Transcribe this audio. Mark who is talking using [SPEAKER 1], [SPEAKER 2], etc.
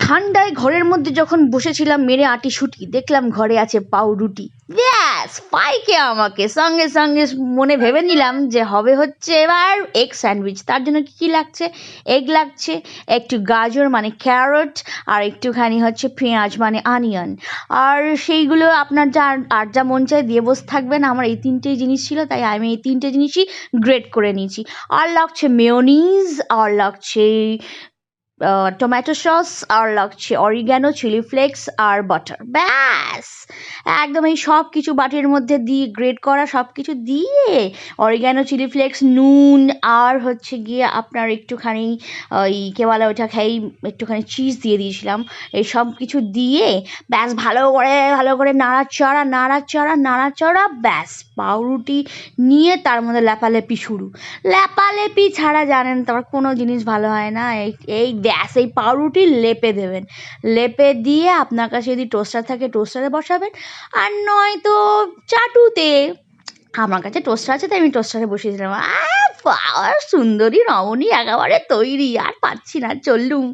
[SPEAKER 1] ঠান্ডায় ঘরের মধ্যে যখন বসেছিলাম মেরে আঁটি শুটি, দেখলাম ঘরে আছে পাউরুটি। ব্যাস পাইকে আমাকে সঙ্গে সঙ্গে মনে ভেবে নিলাম যে হবে হচ্ছে এবার এগ স্যান্ডউইচ। তার জন্য কী লাগছে? এগ লাগছে, একটু গাজর মানে ক্যারট, আর একটুখানি হচ্ছে পেঁয়াজ মানে অনিয়ন। আর সেইগুলো আপনার আর যা মন চায় দিয়ে বসে থাকবেন। আমার এই তিনটেই জিনিস ছিল, তাই আমি এই তিনটে জিনিসই গ্রেট করে নিয়েছি। আর লাগছে মেয়োনিজ, আর লাগছে টমেটো সস, আর লাগছে অরিগ্যানো, চিলি ফ্লেক্স আর বাটার। ব্যাস একদম এই সব কিছু বাটির মধ্যে দিয়ে গ্রেট করা সব কিছু দিয়ে অরিগ্যানো, চিলি ফ্লেক্স, নুন, আর হচ্ছে গিয়ে আপনার একটুখানি ওই কে বলে ওইটা খাই, একটুখানি চিজ দিয়ে দিয়েছিলাম। এই সব কিছু দিয়ে ব্যাস ভালো করে নাড়াচড়া, ব্যাস পাউরুটি নিয়ে তার মধ্যে লেপালেপি শুরু। লেপালেপি ছাড়া জানেন তো আর কোনো জিনিস ভালো হয় না। এই ব্যাস এই পাউরুটি লেপে দেবেন, লেপে দিয়ে আপনার কাছে যদি টোস্টার থাকে টোস্টারে বসাবেন, আর নয়তো চাটুতে। আমার কাছে টোস্টার আছে, তাই আমি টোস্টারে বসিয়ে দিলাম। সুন্দরী রমণী একেবারে তৈরি, আর পাচ্ছি না, চললুম।